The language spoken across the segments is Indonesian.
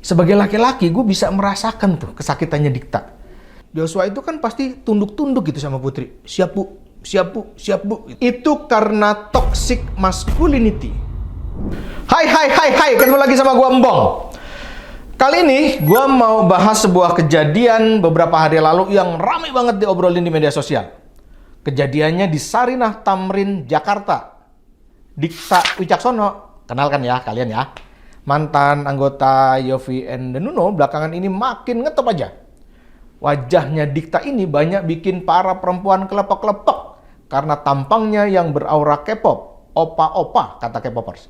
Sebagai laki-laki, gue bisa merasakan tuh kesakitannya Dikta. Joshua itu kan pasti tunduk-tunduk gitu sama Putri. Siap bu, siap bu, siap bu. Itu karena toxic masculinity. Hai, ketemu lagi sama gue Embong. Kali ini gue mau bahas sebuah kejadian beberapa hari lalu yang ramai banget diobrolin di media sosial. Kejadiannya di Sarinah Tamrin, Jakarta. Dikta Wicaksono, kenalkan ya kalian ya. Mantan anggota Yovie and Nuno belakangan ini makin ngetop aja. Wajahnya Dikta ini banyak bikin para perempuan kelepek-kelepek karena tampangnya yang beraura K-pop, opa-opa kata K-popers.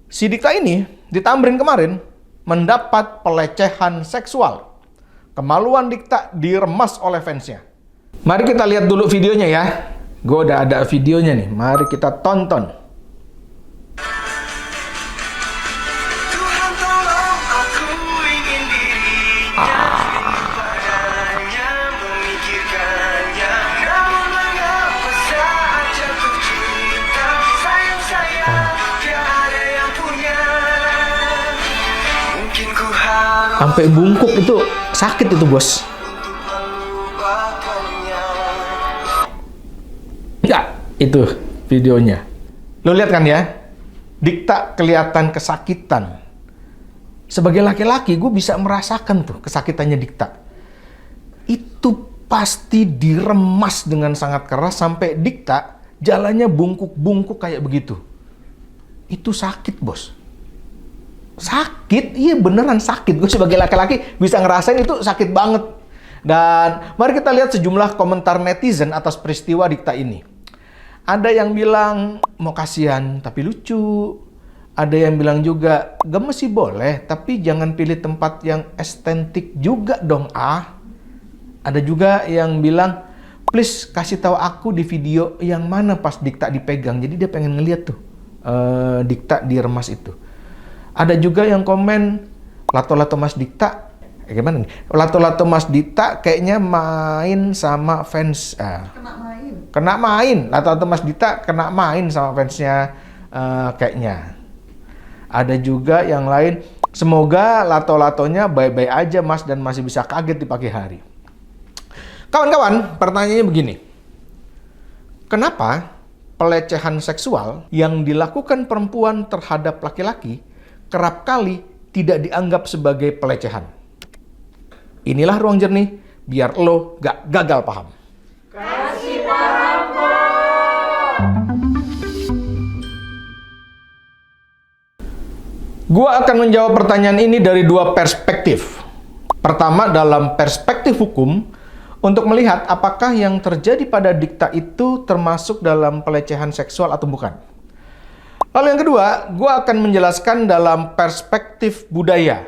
Si Dikta ini di Tamrin kemarin mendapat pelecehan seksual. Kemaluan Dikta diremas oleh fansnya. Mari kita lihat dulu videonya ya. Gue udah ada videonya nih, mari kita tonton. Sampai bungkuk itu sakit itu bos. Ya, itu videonya. Lo lihat kan ya? Dikta kelihatan kesakitan. Sebagai laki-laki gue bisa merasakan tuh kesakitannya Dikta. Itu pasti diremas dengan sangat keras sampai Dikta jalannya bungkuk-bungkuk kayak begitu. Itu sakit bos. Sakit, iya beneran sakit. Gue sebagai laki-laki bisa ngerasain itu sakit banget. Dan mari kita lihat sejumlah komentar netizen atas peristiwa Dikta ini. Ada yang bilang mau kasihan tapi lucu. Ada yang bilang juga gemes sih boleh, tapi jangan pilih tempat yang estetik juga dong ah. Ada juga yang bilang please kasih tahu aku di video yang mana pas Dikta dipegang. Jadi dia pengen ngeliat tuh Dikta diremas itu. Ada juga yang komen, lato-lato Mas Dikta, gimana nih? Lato-lato Mas Dikta kayaknya main sama fans. Kena main. Lato-lato Mas Dikta kena main sama fansnya kayaknya. Ada juga yang lain, semoga lato-latonya baik-baik aja Mas dan masih bisa kaget di pagi hari. Kawan-kawan, pertanyaannya begini. Kenapa pelecehan seksual yang dilakukan perempuan terhadap laki-laki kerap kali tidak dianggap sebagai pelecehan? Inilah Ruang Jernih, biar lo gak gagal paham. Kasih paham, Gua akan menjawab pertanyaan ini dari dua perspektif. Pertama, dalam perspektif hukum, untuk melihat apakah yang terjadi pada Dikta itu termasuk dalam pelecehan seksual atau bukan. Lalu yang kedua, gue akan menjelaskan dalam perspektif budaya.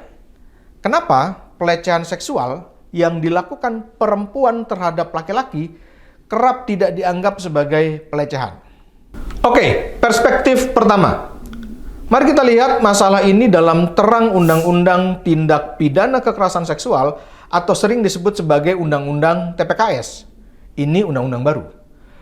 Kenapa pelecehan seksual yang dilakukan perempuan terhadap laki-laki kerap tidak dianggap sebagai pelecehan. Oke, perspektif pertama. Mari kita lihat masalah ini dalam terang Undang-Undang Tindak Pidana Kekerasan Seksual atau sering disebut sebagai Undang-Undang TPKS. Ini undang-undang baru.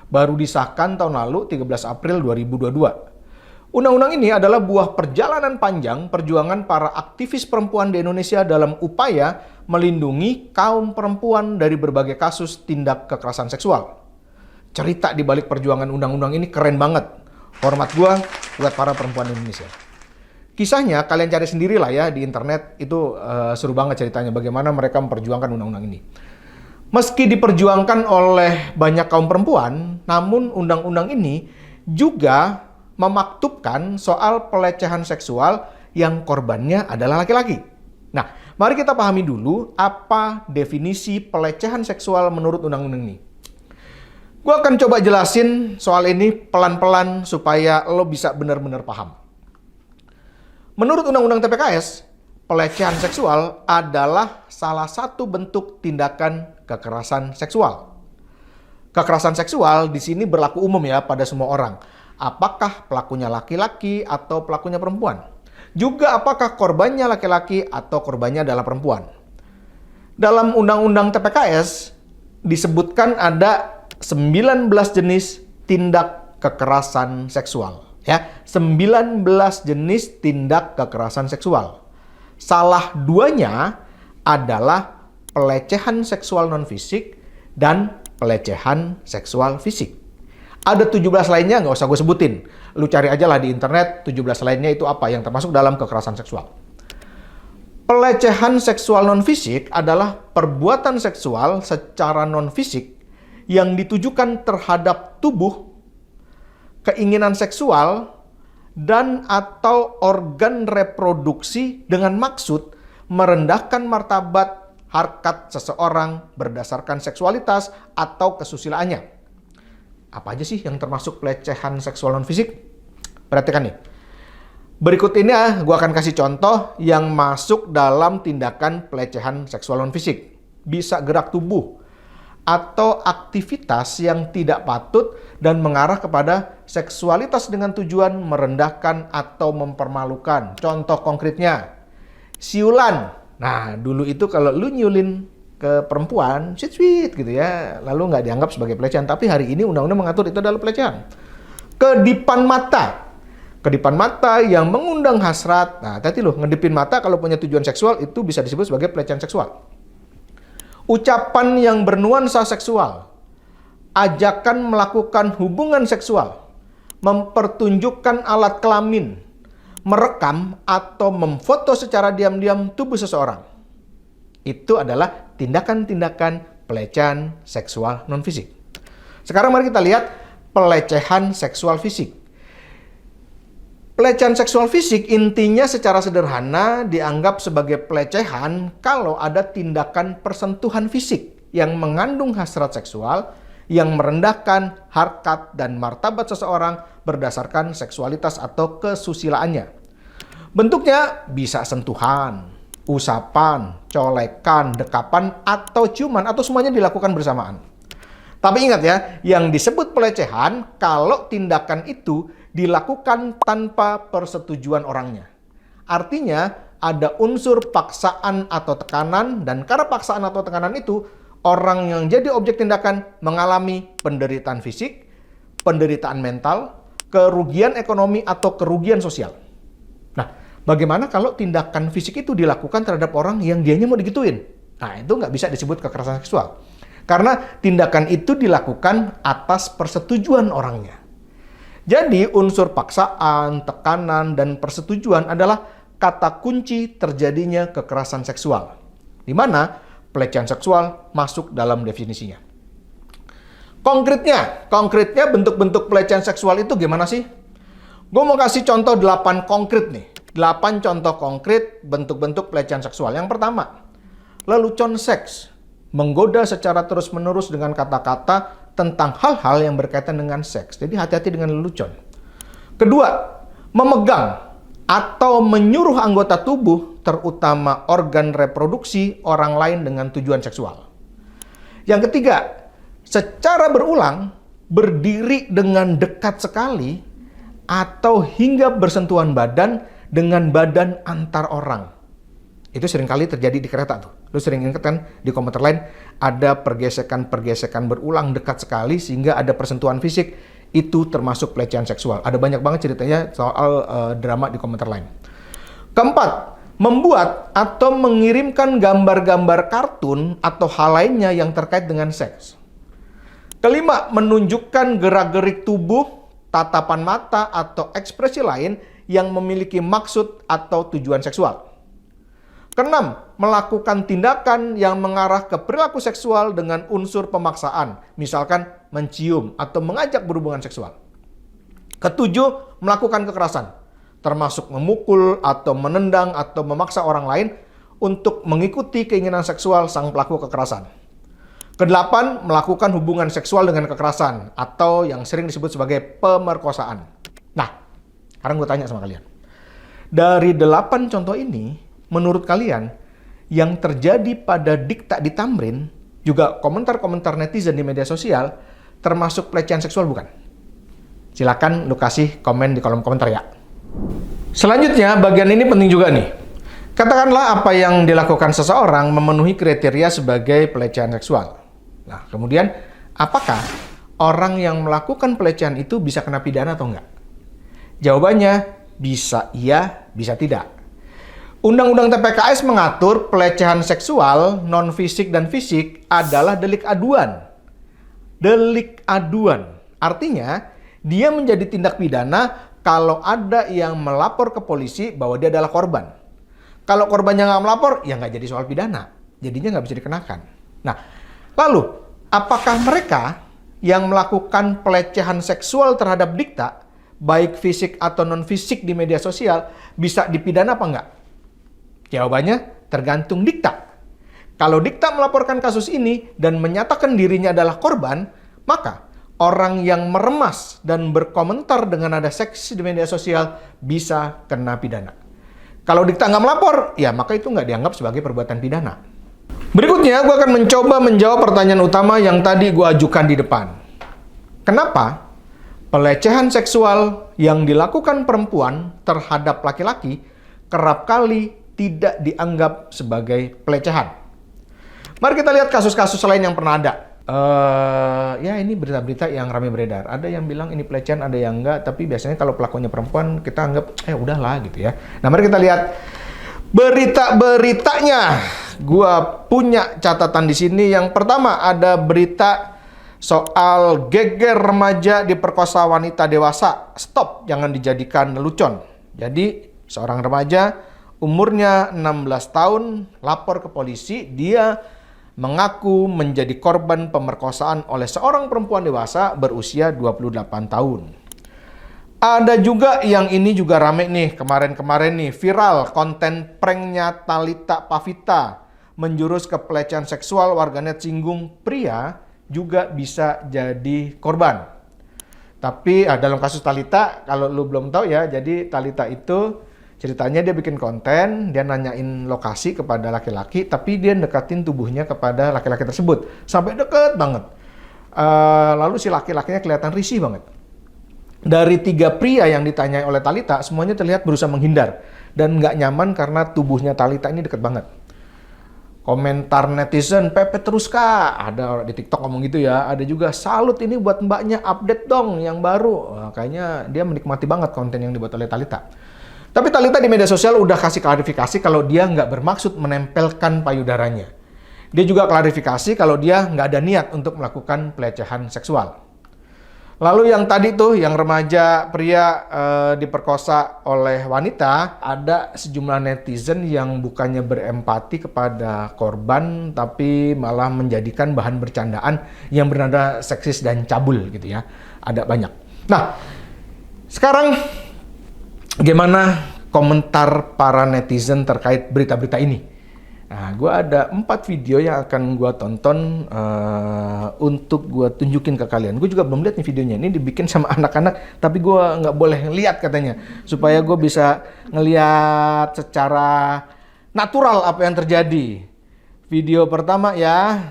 Baru disahkan tahun lalu 13 April 2022. Undang-undang ini adalah buah perjalanan panjang perjuangan para aktivis perempuan di Indonesia dalam upaya melindungi kaum perempuan dari berbagai kasus tindak kekerasan seksual. Cerita di balik perjuangan undang-undang ini keren banget. Hormat gua buat para perempuan Indonesia. Kisahnya kalian cari sendirilah ya di internet, itu seru banget ceritanya bagaimana mereka memperjuangkan undang-undang ini. Meski diperjuangkan oleh banyak kaum perempuan, namun undang-undang ini juga memaktubkan soal pelecehan seksual yang korbannya adalah laki-laki. Nah, mari kita pahami dulu apa definisi pelecehan seksual menurut undang-undang ini. Gue akan coba jelasin soal ini pelan-pelan supaya lo bisa benar-benar paham. Menurut Undang-Undang TPKS, pelecehan seksual adalah salah satu bentuk tindakan kekerasan seksual. Kekerasan seksual di sini berlaku umum ya pada semua orang. Apakah pelakunya laki-laki atau pelakunya perempuan? Juga apakah korbannya laki-laki atau korbannya adalah perempuan? Dalam Undang-Undang TPKS disebutkan ada 19 jenis tindak kekerasan seksual. Ya, 19 jenis tindak kekerasan seksual. Salah duanya adalah pelecehan seksual non-fisik dan pelecehan seksual fisik. Ada 17 lainnya, nggak usah gue sebutin. Lu cari aja lah di internet, 17 lainnya itu apa yang termasuk dalam kekerasan seksual. Pelecehan seksual non-fisik adalah perbuatan seksual secara non-fisik yang ditujukan terhadap tubuh, keinginan seksual, dan atau organ reproduksi dengan maksud merendahkan martabat harkat seseorang berdasarkan seksualitas atau kesusilaannya. Apa aja sih yang termasuk pelecehan seksual non-fisik? Perhatikan nih. Berikut ini gue akan kasih contoh yang masuk dalam tindakan pelecehan seksual non-fisik. Bisa gerak tubuh atau aktivitas yang tidak patut dan mengarah kepada seksualitas dengan tujuan merendahkan atau mempermalukan. Contoh konkretnya, siulan. Nah, dulu itu kalau lu nyulin ke perempuan, sweet gitu ya, lalu nggak dianggap sebagai pelecehan. Tapi hari ini undang-undang mengatur itu adalah pelecehan. Kedipan mata. Kedipan mata yang mengundang hasrat. Nah, hati-hati loh, ngedipin mata kalau punya tujuan seksual itu bisa disebut sebagai pelecehan seksual. Ucapan yang bernuansa seksual. Ajakan melakukan hubungan seksual. Mempertunjukkan alat kelamin. Merekam atau memfoto secara diam-diam tubuh seseorang. Itu adalah tindakan-tindakan pelecehan seksual non-fisik. Sekarang mari kita lihat pelecehan seksual fisik. Pelecehan seksual fisik intinya secara sederhana dianggap sebagai pelecehan kalau ada tindakan persentuhan fisik yang mengandung hasrat seksual yang merendahkan harkat dan martabat seseorang berdasarkan seksualitas atau kesusilaannya. Bentuknya bisa sentuhan, usapan, colekan, dekapan, atau ciuman, atau semuanya dilakukan bersamaan. Tapi ingat ya, yang disebut pelecehan kalau tindakan itu dilakukan tanpa persetujuan orangnya. Artinya, ada unsur paksaan atau tekanan, dan karena paksaan atau tekanan itu, orang yang jadi objek tindakan mengalami penderitaan fisik, penderitaan mental, kerugian ekonomi, atau kerugian sosial. Nah, bagaimana kalau tindakan fisik itu dilakukan terhadap orang yang dianya mau digituin? Nah, itu nggak bisa disebut kekerasan seksual. Karena tindakan itu dilakukan atas persetujuan orangnya. Jadi, unsur paksaan, tekanan, dan persetujuan adalah kata kunci terjadinya kekerasan seksual. Di mana pelecehan seksual masuk dalam definisinya. Konkretnya bentuk-bentuk pelecehan seksual itu gimana sih? Gue mau kasih contoh 8 konkret nih. 8 contoh konkret bentuk-bentuk pelecehan seksual. Yang pertama, lelucon seks. Menggoda secara terus-menerus dengan kata-kata tentang hal-hal yang berkaitan dengan seks. Jadi hati-hati dengan lelucon. Kedua, memegang atau menyuruh anggota tubuh, terutama organ reproduksi orang lain dengan tujuan seksual. Yang ketiga, secara berulang, berdiri dengan dekat sekali, atau hingga bersentuhan badan dengan badan antar orang. Itu seringkali terjadi di kereta tuh. Lu sering ingat kan di komuter lain ada pergesekan-pergesekan berulang dekat sekali sehingga ada persentuhan fisik. Itu termasuk pelecehan seksual. Ada banyak banget ceritanya soal drama di komuter lain. Keempat, membuat atau mengirimkan gambar-gambar kartun atau hal lainnya yang terkait dengan seks. Kelima, menunjukkan gerak-gerik tubuh, tatapan mata, atau ekspresi lain yang memiliki maksud atau tujuan seksual. Keenam, melakukan tindakan yang mengarah ke perilaku seksual dengan unsur pemaksaan, misalkan mencium atau mengajak berhubungan seksual. Ketujuh, melakukan kekerasan, termasuk memukul atau menendang atau memaksa orang lain untuk mengikuti keinginan seksual sang pelaku kekerasan. Kedelapan, melakukan hubungan seksual dengan kekerasan atau yang sering disebut sebagai pemerkosaan. Nah, sekarang gue tanya sama kalian. Dari 8 contoh ini, menurut kalian, yang terjadi pada Dikta di Tamrin, juga komentar-komentar netizen di media sosial, termasuk pelecehan seksual bukan? Silakan lu kasih komen di kolom komentar ya. Selanjutnya, bagian ini penting juga nih. Katakanlah apa yang dilakukan seseorang memenuhi kriteria sebagai pelecehan seksual. Nah, kemudian, apakah orang yang melakukan pelecehan itu bisa kena pidana atau enggak? Jawabannya, bisa iya, bisa tidak. Undang-Undang TPKS mengatur pelecehan seksual, non-fisik dan fisik adalah delik aduan. Delik aduan. Artinya, dia menjadi tindak pidana kalau ada yang melapor ke polisi bahwa dia adalah korban. Kalau korbannya nggak melapor, ya nggak jadi soal pidana. Jadinya nggak bisa dikenakan. Nah, lalu, apakah mereka yang melakukan pelecehan seksual terhadap Dikta, baik fisik atau non-fisik di media sosial, bisa dipidana apa enggak? Jawabannya tergantung Dikta. Kalau Dikta melaporkan kasus ini dan menyatakan dirinya adalah korban, maka orang yang meremas dan berkomentar dengan nada seksi di media sosial bisa kena pidana. Kalau Dikta nggak melapor, ya maka itu nggak dianggap sebagai perbuatan pidana. Berikutnya, gue akan mencoba menjawab pertanyaan utama yang tadi gue ajukan di depan. Kenapa pelecehan seksual yang dilakukan perempuan terhadap laki-laki kerap kali tidak dianggap sebagai pelecehan? Mari kita lihat kasus-kasus lain yang pernah ada. Ya ini berita-berita yang ramai beredar. Ada yang bilang ini pelecehan, ada yang enggak. Tapi biasanya kalau pelakunya perempuan, kita anggap, udahlah gitu ya. Nah, mari kita lihat berita-beritanya. Gua punya catatan di sini. Yang pertama ada berita soal geger remaja diperkosa wanita dewasa. Stop, jangan dijadikan lelucon. Jadi, seorang remaja umurnya 16 tahun lapor ke polisi, dia mengaku menjadi korban pemerkosaan oleh seorang perempuan dewasa berusia 28 tahun. Ada juga yang ini juga rame nih, kemarin-kemarin nih, viral konten pranknya Thalita Pavita menjurus ke pelecehan seksual, warganet singgung pria juga bisa jadi korban. Tapi dalam kasus Thalita, kalau lu belum tahu ya, jadi Thalita itu ceritanya dia bikin konten, dia nanyain lokasi kepada laki-laki, tapi dia dekatin tubuhnya kepada laki-laki tersebut. Sampai deket banget. Lalu si laki-lakinya kelihatan risih banget. Dari 3 pria yang ditanyai oleh Thalita, semuanya terlihat berusaha menghindar. Dan nggak nyaman karena tubuhnya Thalita ini deket banget. Komentar netizen, pepet terus kak. Ada orang di TikTok ngomong gitu ya. Ada juga, salut ini buat mbaknya, update dong yang baru. Kayaknya dia menikmati banget konten yang dibuat oleh Thalita. Tapi Thalita di media sosial udah kasih klarifikasi kalau dia nggak bermaksud menempelkan payudaranya. Dia juga klarifikasi kalau dia nggak ada niat untuk melakukan pelecehan seksual. Lalu yang tadi tuh, yang remaja pria diperkosa oleh wanita, ada sejumlah netizen yang bukannya berempati kepada korban, tapi malah menjadikan bahan bercandaan yang bernada seksis dan cabul gitu ya. Ada banyak. Nah, sekarang gimana komentar para netizen terkait berita-berita ini? Nah, gue ada 4 video yang akan gue tonton untuk gue tunjukin ke kalian. Gue juga belum lihat nih videonya. Ini dibikin sama anak-anak, tapi gue nggak boleh lihat katanya. Supaya gue bisa ngeliat secara natural apa yang terjadi. Video pertama ya,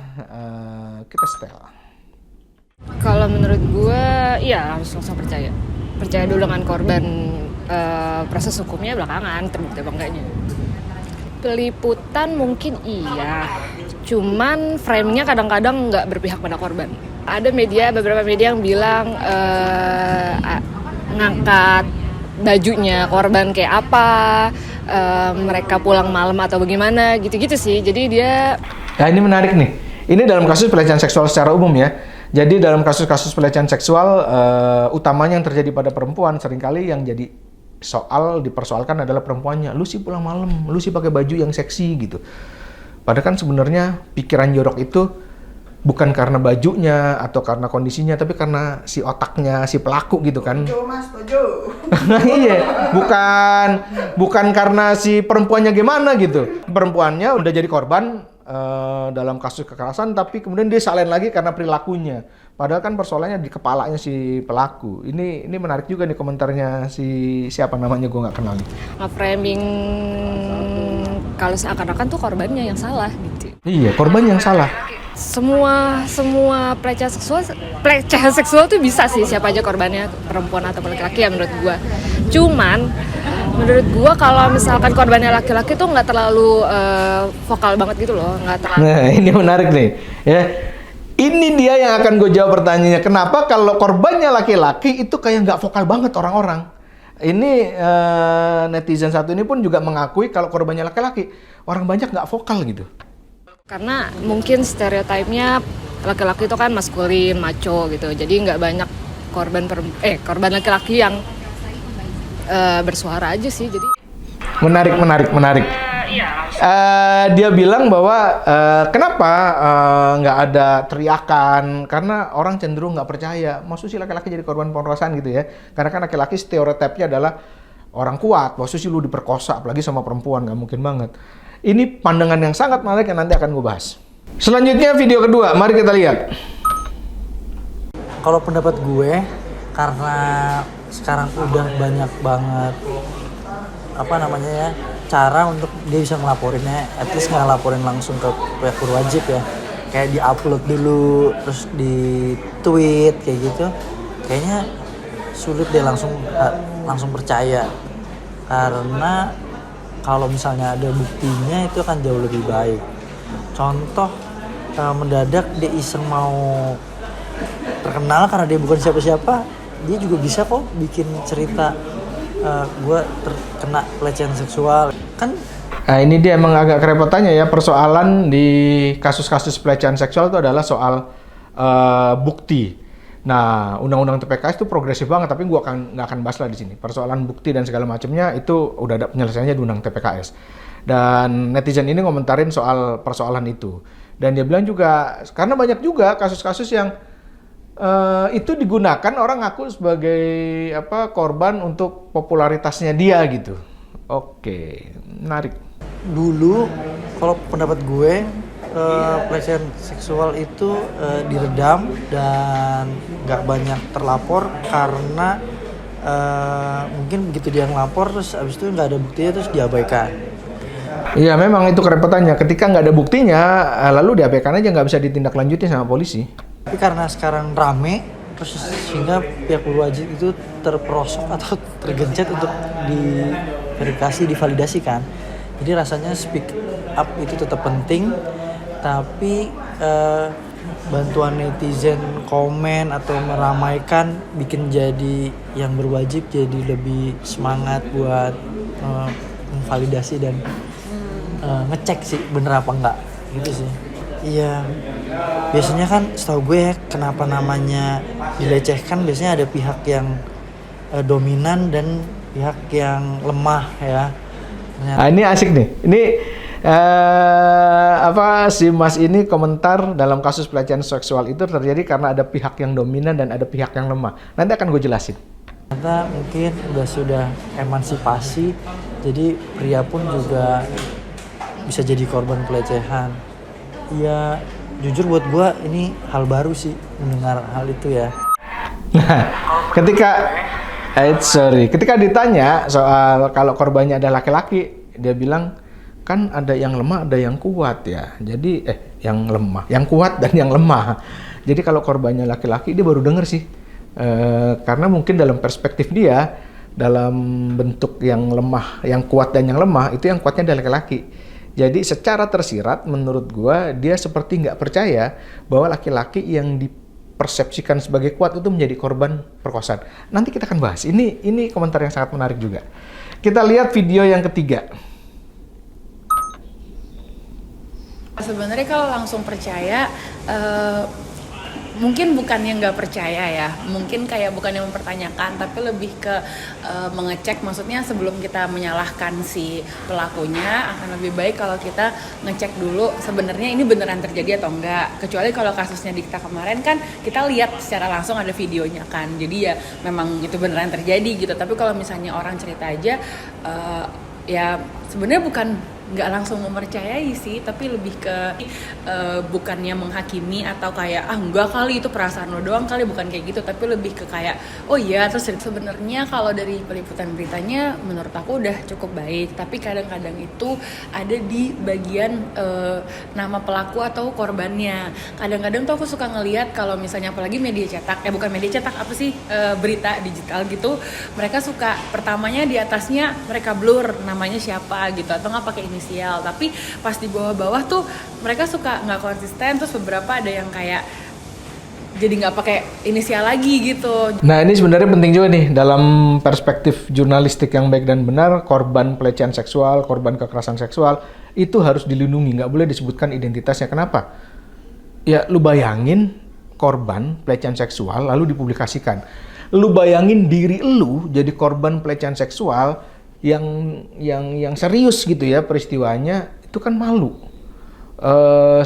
kita setel. Kalau menurut gue, iya harus langsung percaya. Percaya dulu dengan korban. Proses hukumnya belakangan, terbukti apa enggaknya. Peliputan mungkin iya, cuman framenya kadang-kadang nggak berpihak pada korban. Ada beberapa media yang bilang ngangkat bajunya korban kayak apa, mereka pulang malam atau bagaimana, gitu-gitu sih. Jadi dia... Nah, ini menarik nih. Ini dalam kasus pelecehan seksual secara umum ya. Jadi dalam kasus-kasus pelecehan seksual, utamanya yang terjadi pada perempuan, seringkali yang jadi dipersoalkan adalah perempuannya. Lu sih pulang malam, lu sih pakai baju yang seksi gitu. Padahal kan sebenarnya pikiran jorok itu bukan karena bajunya atau karena kondisinya, tapi karena si otaknya si pelaku gitu kan. Setuju mas, setuju. Iya, bukan karena si perempuannya gimana gitu. Perempuannya udah jadi korban dalam kasus kekerasan, tapi kemudian dia salin lagi karena perilakunya. Padahal kan persoalannya di kepalanya si pelaku. Ini menarik juga nih komentarnya si siapa namanya, gue nggak kenal nih. Nge-framing kalau seakan-akan tuh korbannya yang salah gitu. Iya, korban yang salah. Semua pelecehan seksual tuh bisa sih, siapa aja korbannya, perempuan atau laki-laki ya menurut gua. Cuman menurut gua kalau misalkan korbannya laki-laki tuh nggak terlalu vokal banget gitu loh, nggak terlalu. Nah, ini menarik nih ya. Ini dia yang akan gue jawab pertanyaannya. Kenapa kalau korbannya laki-laki itu kayak nggak vokal banget orang-orang? Ini netizen satu ini pun juga mengakui kalau korbannya laki-laki, orang banyak nggak vokal gitu. Karena mungkin stereotipnya laki-laki itu kan maskulin, macho gitu. Jadi nggak banyak korban laki-laki yang bersuara aja sih. Jadi Menarik. Dia bilang bahwa kenapa nggak ada teriakan, karena orang cenderung nggak percaya. Maksud sih laki-laki jadi korban pemerkosaan gitu ya? Karena kan laki-laki stereotipnya adalah orang kuat. Maksud sih lu diperkosa, apalagi sama perempuan, nggak mungkin banget. Ini pandangan yang sangat menarik yang nanti akan gue bahas. Selanjutnya video kedua, mari kita lihat. Kalau pendapat gue, karena sekarang udah banyak banget cara untuk dia bisa ngelaporinnya, at least nggak laporin langsung ke pihak berwajib ya, kayak di-upload dulu terus di tweet kayak gitu, kayaknya sulit deh langsung percaya, karena kalau misalnya ada buktinya itu akan jauh lebih baik. Contoh, mendadak dia iseng mau terkenal karena dia bukan siapa-siapa, dia juga bisa kok bikin cerita gue terkena pelecehan seksual kan. Nah, ini dia emang agak kerepotannya ya, persoalan di kasus-kasus pelecehan seksual itu adalah soal bukti. Nah, undang-undang TPKS itu progresif banget, tapi gue nggak akan bahas lah di sini. Persoalan bukti dan segala macamnya itu udah ada penyelesaiannya di undang TPKS. Dan netizen ini ngomentarin soal persoalan itu. Dan dia bilang juga, karena banyak juga kasus-kasus yang itu digunakan orang ngaku sebagai korban untuk popularitasnya dia gitu. Oke, menarik. Dulu kalau pendapat gue, pelecehan seksual itu diredam dan nggak banyak terlapor karena mungkin begitu dia ngelapor terus abis itu nggak ada buktinya terus diabaikan. Iya, memang itu kerepotannya. Ketika nggak ada buktinya, lalu diabaikan aja, nggak bisa ditindaklanjuti sama polisi. Tapi karena sekarang rame, terus sehingga pihak berwajib itu terperosok atau tergencet untuk diverifikasi, divalidasikan. Jadi rasanya speak up itu tetap penting, tapi bantuan netizen komen atau meramaikan bikin jadi yang berwajib jadi lebih semangat buat memvalidasi dan ngecek sih bener apa enggak gitu sih. Iya, biasanya kan setahu gue ya, kenapa namanya dilecehkan, biasanya ada pihak yang dominan dan pihak yang lemah ya. Nah, ini asik nih. Ini si Mas ini komentar dalam kasus pelecehan seksual itu terjadi karena ada pihak yang dominan dan ada pihak yang lemah. Nanti akan gue jelasin. Ternyata mungkin sudah emansipasi, jadi pria pun juga bisa jadi korban pelecehan. Ya jujur buat gue ini hal baru sih mendengar hal itu ya. Nah, ketika ditanya soal kalau korbannya ada laki-laki, dia bilang kan ada yang lemah, ada yang kuat ya. Jadi yang lemah, yang kuat dan yang lemah. Jadi kalau korbannya laki-laki, dia baru denger sih. Karena mungkin dalam perspektif dia, dalam bentuk yang lemah, yang kuat dan yang lemah, itu yang kuatnya adalah laki-laki. Jadi secara tersirat menurut gua dia seperti nggak percaya bahwa laki-laki yang dipersepsikan sebagai kuat itu menjadi korban perkosaan. Nanti kita akan bahas. Ini komentar yang sangat menarik juga. Kita lihat video yang ketiga. Sebenarnya kalau langsung percaya, mungkin bukan yang nggak percaya ya, mungkin kayak bukan yang mempertanyakan, tapi lebih ke mengecek. Maksudnya sebelum kita menyalahkan si pelakunya, akan lebih baik kalau kita ngecek dulu sebenarnya ini beneran terjadi atau enggak. Kecuali kalau kasusnya Dikta kemarin kan kita lihat secara langsung ada videonya kan, jadi ya memang itu beneran terjadi gitu. Tapi kalau misalnya orang cerita aja, ya sebenarnya bukan nggak langsung mempercayai sih, tapi lebih ke bukannya menghakimi atau kayak enggak kali itu perasaan lo doang kali, bukan kayak gitu, tapi lebih ke kayak oh iya. Terus sebenarnya kalau dari peliputan beritanya menurut aku udah cukup baik, tapi kadang-kadang itu ada di bagian nama pelaku atau korbannya. Kadang-kadang tuh aku suka ngelihat kalau misalnya apalagi media cetak, bukan media cetak, apa sih, berita digital gitu, mereka suka pertamanya di atasnya mereka blur namanya siapa gitu, atau nggak pakai inisial, tapi pas di bawah-bawah tuh mereka suka nggak konsisten. Terus beberapa ada yang kayak jadi nggak pakai inisial lagi gitu. Nah, ini sebenarnya penting juga nih dalam perspektif jurnalistik yang baik dan benar, korban pelecehan seksual, korban kekerasan seksual itu harus dilindungi, nggak boleh disebutkan identitasnya. Kenapa? Ya, lu bayangin korban pelecehan seksual lalu dipublikasikan. Lu bayangin diri lu jadi korban pelecehan seksual yang serius gitu ya peristiwanya, itu kan malu.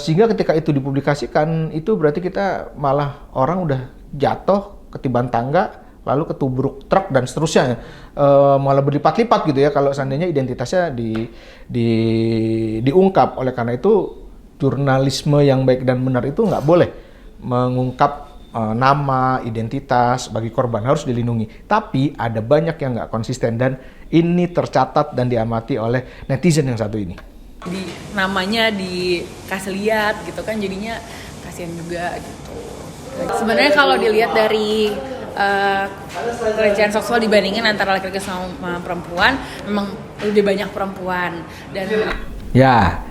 Sehingga ketika itu dipublikasikan, itu berarti kita malah orang udah jatuh ketiban tangga, lalu ketubruk truk dan seterusnya, malah berlipat-lipat gitu ya kalau seandainya identitasnya diungkap. Oleh karena itu jurnalisme yang baik dan benar itu nggak boleh mengungkap nama, identitas bagi korban, harus dilindungi. Tapi ada banyak yang nggak konsisten dan ini tercatat dan diamati oleh netizen yang satu ini. Namanya dikasih lihat gitu kan, jadinya kasihan juga gitu. Sebenarnya kalau dilihat dari pelecehan seksual dibandingin antara laki-laki sama perempuan, memang lebih banyak perempuan. Dan ya,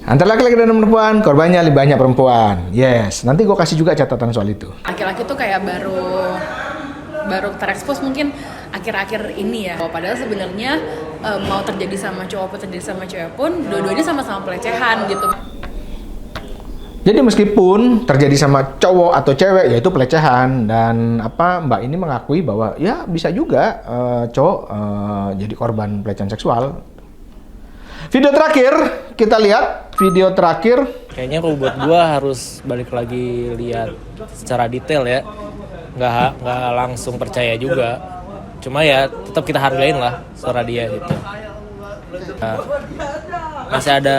antara laki-laki dan perempuan, korbannya lebih banyak perempuan. Yes, nanti gue kasih juga catatan soal itu. Laki-laki tuh kayak baru terekspos mungkin akhir-akhir ini ya. Padahal sebenarnya mau terjadi sama cowok atau terjadi sama cewek pun, dua-duanya sama-sama pelecehan gitu. Jadi meskipun terjadi sama cowok atau cewek, yaitu pelecehan. Dan Mbak ini mengakui bahwa ya bisa juga cowok jadi korban pelecehan seksual. Video terakhir, kita lihat video terakhir. Kayaknya kalau buat gua harus balik lagi lihat secara detail ya. Nggak langsung percaya juga. Cuma ya tetap kita hargain lah suara dia gitu. Masih ada,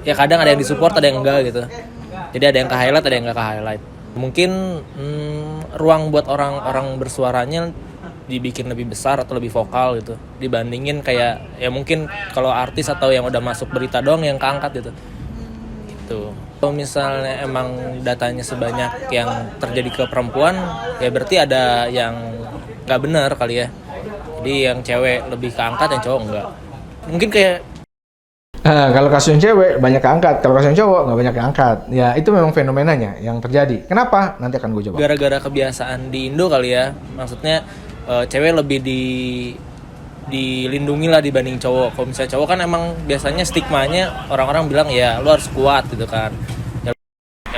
ya kadang ada yang disupport, ada yang enggak gitu. Jadi ada yang ke highlight, ada yang enggak ke highlight. Mungkin ruang buat orang-orang bersuaranya dibikin lebih besar atau lebih vokal gitu, dibandingin kayak ya mungkin kalau artis atau yang udah masuk berita doang yang keangkat gitu. Kalau misalnya emang datanya sebanyak yang terjadi ke perempuan, ya berarti ada yang nggak benar kali ya. Jadi yang cewek lebih keangkat, yang cowok enggak. Mungkin kayak kalau kasus yang cewek banyak keangkat, kalau kasus yang cowok nggak banyak keangkat. Ya itu memang fenomenanya yang terjadi. Kenapa? Nanti akan gue jawab. gara-gara kebiasaan di Indo kali ya. Maksudnya cewek lebih dilindungi lah dibanding cowok. Kalau misalnya cowok kan emang biasanya stigmanya orang-orang bilang ya lu harus kuat gitu kan.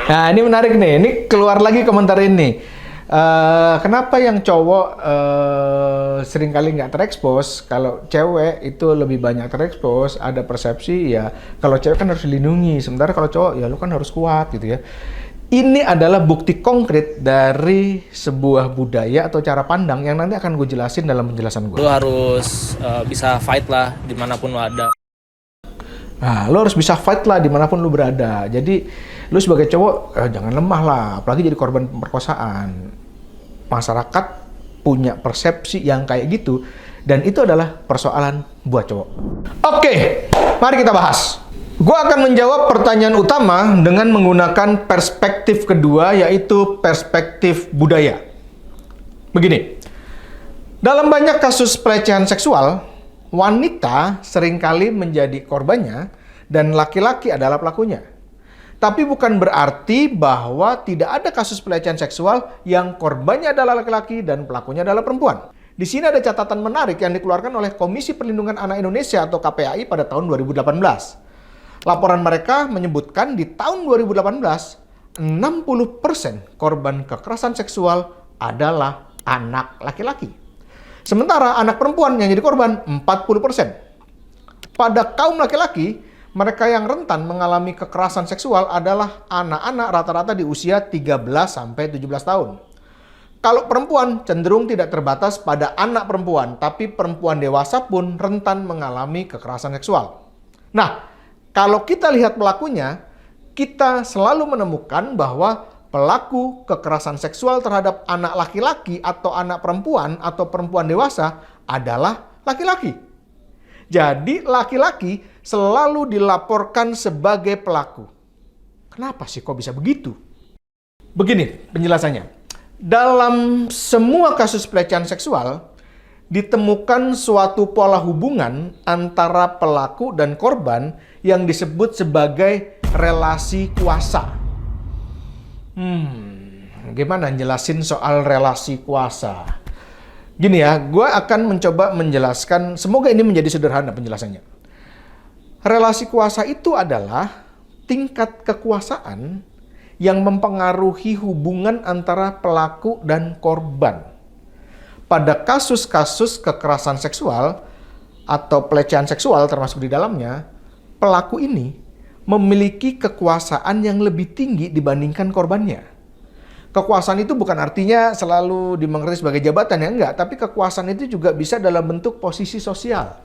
Nah ini menarik nih, ini keluar lagi komentar ini. Kenapa yang cowok seringkali nggak terekspos, kalau cewek itu lebih banyak terekspos? Ada persepsi ya kalau cewek kan harus dilindungi, sementara kalau cowok ya lu kan harus kuat gitu ya. Ini adalah bukti konkret dari sebuah budaya atau cara pandang yang nanti akan gue jelasin dalam penjelasan gue. Lu harus bisa fight lah dimanapun lu ada. Nah, lu harus bisa fight lah dimanapun lu berada. Jadi lu sebagai cowok jangan lemah lah, apalagi jadi korban pemerkosaan. Masyarakat punya persepsi yang kayak gitu, dan itu adalah persoalan buat cowok. Oke, mari kita bahas. Gua akan menjawab pertanyaan utama dengan menggunakan perspektif kedua, yaitu perspektif budaya. Begini, dalam banyak kasus pelecehan seksual, wanita seringkali menjadi korbannya dan laki-laki adalah pelakunya. Tapi bukan berarti bahwa tidak ada kasus pelecehan seksual yang korbannya adalah laki-laki dan pelakunya adalah perempuan. Di sini ada catatan menarik yang dikeluarkan oleh Komisi Perlindungan Anak Indonesia atau KPAI pada tahun 2018. Laporan mereka menyebutkan di tahun 2018, 60% korban kekerasan seksual adalah anak laki-laki. Sementara anak perempuan yang jadi korban 40%. Pada kaum laki-laki, mereka yang rentan mengalami kekerasan seksual adalah anak-anak rata-rata di usia 13-17 tahun. Kalau perempuan cenderung tidak terbatas pada anak perempuan, tapi perempuan dewasa pun rentan mengalami kekerasan seksual. Nah, kalau kita lihat pelakunya, kita selalu menemukan bahwa pelaku kekerasan seksual terhadap anak laki-laki atau anak perempuan atau perempuan dewasa adalah laki-laki. Jadi laki-laki selalu dilaporkan sebagai pelaku. Kenapa sih kok bisa begitu? Begini penjelasannya. Dalam semua kasus pelecehan seksual, ditemukan suatu pola hubungan antara pelaku dan korban yang disebut sebagai relasi kuasa. gimana jelasin soal relasi kuasa? Gini ya, gue akan mencoba menjelaskan, semoga ini menjadi sederhana penjelasannya. Relasi kuasa itu adalah tingkat kekuasaan yang mempengaruhi hubungan antara pelaku dan korban. Pada kasus-kasus kekerasan seksual atau pelecehan seksual termasuk di dalamnya, pelaku ini memiliki kekuasaan yang lebih tinggi dibandingkan korbannya. Kekuasaan itu bukan artinya selalu dimengerti sebagai jabatan, ya enggak, tapi kekuasaan itu juga bisa dalam bentuk posisi sosial.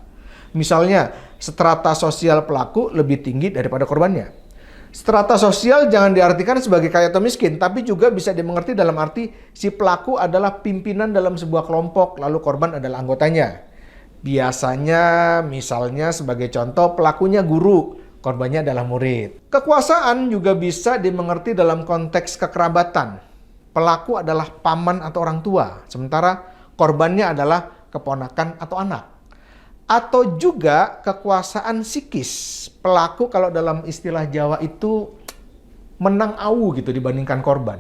Misalnya, strata sosial pelaku lebih tinggi daripada korbannya. Strata sosial jangan diartikan sebagai kaya atau miskin, tapi juga bisa dimengerti dalam arti si pelaku adalah pimpinan dalam sebuah kelompok, lalu korban adalah anggotanya. Biasanya, misalnya sebagai contoh, pelakunya guru, korbannya adalah murid. Kekuasaan juga bisa dimengerti dalam konteks kekerabatan. Pelaku adalah paman atau orang tua, sementara korbannya adalah keponakan atau anak. Atau juga kekuasaan psikis. Pelaku kalau dalam istilah Jawa itu menang awu gitu dibandingkan korban.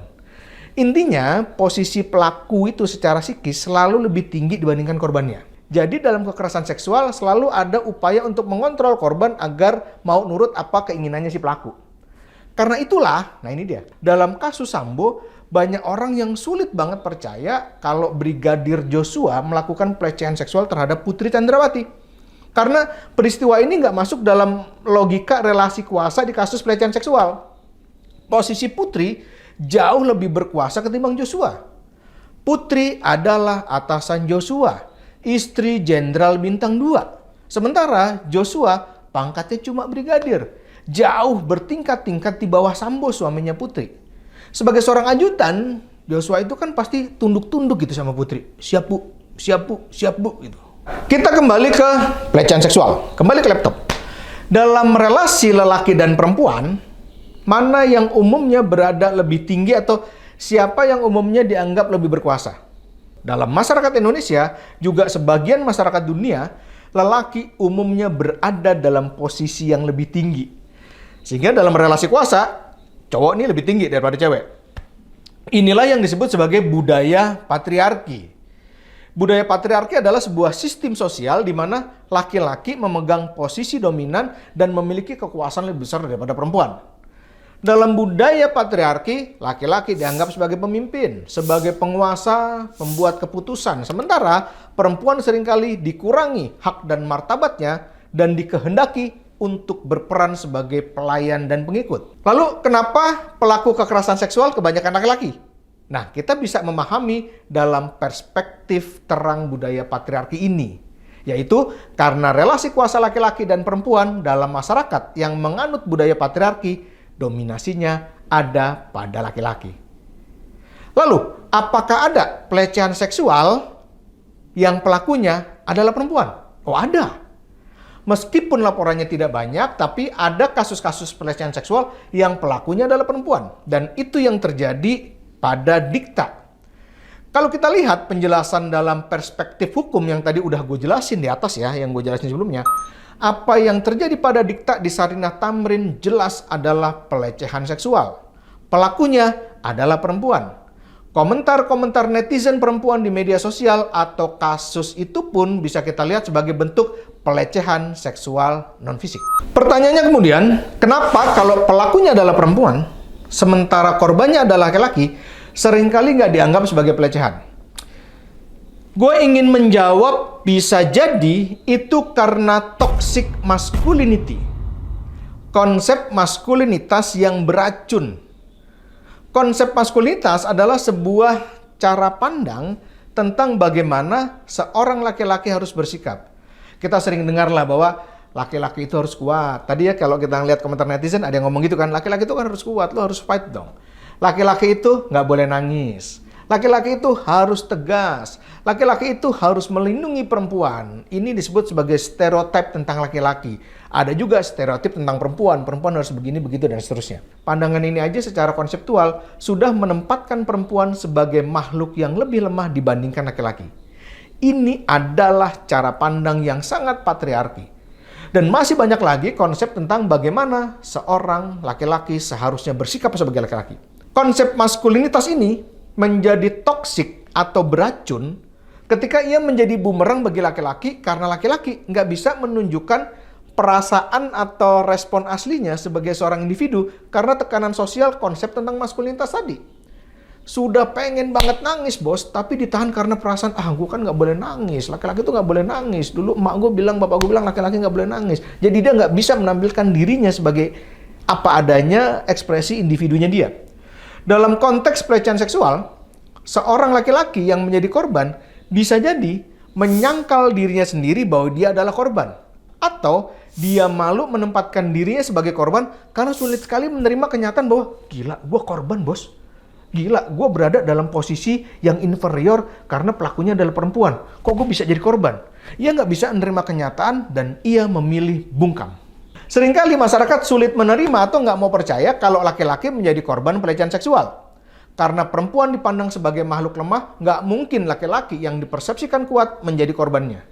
Intinya posisi pelaku itu secara psikis selalu lebih tinggi dibandingkan korbannya. Jadi dalam kekerasan seksual selalu ada upaya untuk mengontrol korban agar mau nurut apa keinginannya si pelaku. Karena itulah, nah ini dia, dalam kasus Sambo, banyak orang yang sulit banget percaya kalau Brigadir Joshua melakukan pelecehan seksual terhadap Putri Chandrawati. Karena peristiwa ini nggak masuk dalam logika relasi kuasa di kasus pelecehan seksual. Posisi Putri jauh lebih berkuasa ketimbang Joshua. Putri adalah atasan Joshua, istri Jenderal Bintang 2. Sementara Joshua pangkatnya cuma brigadir, jauh bertingkat-tingkat di bawah Sambo suaminya Putri. Sebagai seorang ajutan, Joshua itu kan pasti tunduk-tunduk gitu sama Putri. Siap bu, siap bu, siap bu gitu. Kita kembali ke pelecehan seksual, kembali ke laptop. Dalam relasi lelaki dan perempuan, mana yang umumnya berada lebih tinggi atau siapa yang umumnya dianggap lebih berkuasa? Dalam masyarakat Indonesia, juga sebagian masyarakat dunia, lelaki umumnya berada dalam posisi yang lebih tinggi. Sehingga dalam relasi kuasa, cowok ini lebih tinggi daripada cewek. Inilah yang disebut sebagai budaya patriarki. Budaya patriarki adalah sebuah sistem sosial di mana laki-laki memegang posisi dominan dan memiliki kekuasaan lebih besar daripada perempuan. Dalam budaya patriarki, laki-laki dianggap sebagai pemimpin, sebagai penguasa, pembuat keputusan. Sementara perempuan seringkali dikurangi hak dan martabatnya dan dikehendaki untuk berperan sebagai pelayan dan pengikut. Lalu kenapa pelaku kekerasan seksual kebanyakan laki-laki? Nah, kita bisa memahami dalam perspektif terang budaya patriarki ini, yaitu karena relasi kuasa laki-laki dan perempuan dalam masyarakat yang menganut budaya patriarki, dominasinya ada pada laki-laki. Lalu, apakah ada pelecehan seksual yang pelakunya adalah perempuan? Oh, ada. Meskipun laporannya tidak banyak, tapi ada kasus-kasus pelecehan seksual yang pelakunya adalah perempuan. Dan itu yang terjadi pada dikta. Kalau kita lihat penjelasan dalam perspektif hukum yang tadi udah gue jelasin di atas ya, yang gue jelasin sebelumnya, apa yang terjadi pada dikta di Sarinah Tamrin jelas adalah pelecehan seksual. Pelakunya adalah perempuan. Komentar-komentar netizen perempuan di media sosial atau kasus itu pun bisa kita lihat sebagai bentuk pelecehan seksual non-fisik. Pertanyaannya kemudian, kenapa kalau pelakunya adalah perempuan, sementara korbannya adalah laki-laki, seringkali nggak dianggap sebagai pelecehan? Gue ingin menjawab bisa jadi itu karena toxic masculinity. Konsep maskulinitas yang beracun. Konsep maskulinitas adalah sebuah cara pandang tentang bagaimana seorang laki-laki harus bersikap. Kita sering dengarlah bahwa laki-laki itu harus kuat. Tadi ya kalau kita ngeliat komentar netizen ada yang ngomong gitu kan, laki-laki itu kan harus kuat, lo harus fight dong. Laki-laki itu nggak boleh nangis. Laki-laki itu harus tegas. Laki-laki itu harus melindungi perempuan. Ini disebut sebagai stereotip tentang laki-laki. Ada juga stereotip tentang perempuan. Perempuan harus begini, begitu, dan seterusnya. Pandangan ini aja secara konseptual sudah menempatkan perempuan sebagai makhluk yang lebih lemah dibandingkan laki-laki. Ini adalah cara pandang yang sangat patriarki. Dan masih banyak lagi konsep tentang bagaimana seorang laki-laki seharusnya bersikap sebagai laki-laki. Konsep maskulinitas ini menjadi toksik atau beracun ketika ia menjadi bumerang bagi laki-laki karena laki-laki nggak bisa menunjukkan perasaan atau respon aslinya sebagai seorang individu karena tekanan sosial konsep tentang maskulinitas tadi. Sudah pengen banget nangis bos, tapi ditahan karena perasaan, gue kan nggak boleh nangis, laki-laki tuh nggak boleh nangis. Dulu emak gue bilang, bapak gue bilang laki-laki nggak boleh nangis. Jadi dia nggak bisa menampilkan dirinya sebagai apa adanya ekspresi individunya dia. Dalam konteks pelecehan seksual, seorang laki-laki yang menjadi korban bisa jadi menyangkal dirinya sendiri bahwa dia adalah korban. Atau dia malu menempatkan dirinya sebagai korban karena sulit sekali menerima kenyataan bahwa gila, gue korban bos. Gila, gue berada dalam posisi yang inferior karena pelakunya adalah perempuan. Kok gue bisa jadi korban? Ia nggak bisa menerima kenyataan dan ia memilih bungkam. Seringkali masyarakat sulit menerima atau nggak mau percaya kalau laki-laki menjadi korban pelecehan seksual. Karena perempuan dipandang sebagai makhluk lemah, nggak mungkin laki-laki yang dipersepsikan kuat menjadi korbannya.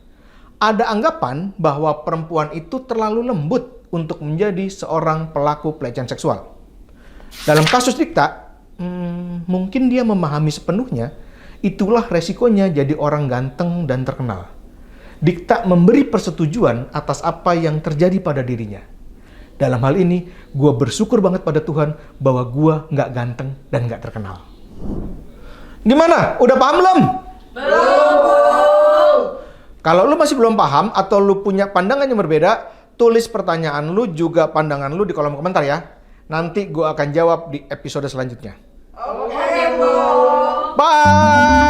Ada anggapan bahwa perempuan itu terlalu lembut untuk menjadi seorang pelaku pelecehan seksual. Dalam kasus Dikta, mungkin dia memahami sepenuhnya, itulah resikonya jadi orang ganteng dan terkenal. Dikta memberi persetujuan atas apa yang terjadi pada dirinya. Dalam hal ini, gue bersyukur banget pada Tuhan bahwa gue nggak ganteng dan nggak terkenal. Gimana? Udah paham belum? Belum. Kalau lu masih belum paham atau lu punya pandangan yang berbeda, tulis pertanyaan lu juga pandangan lu di kolom komentar ya. Nanti gue akan jawab di episode selanjutnya. Oke, Bu. Bye.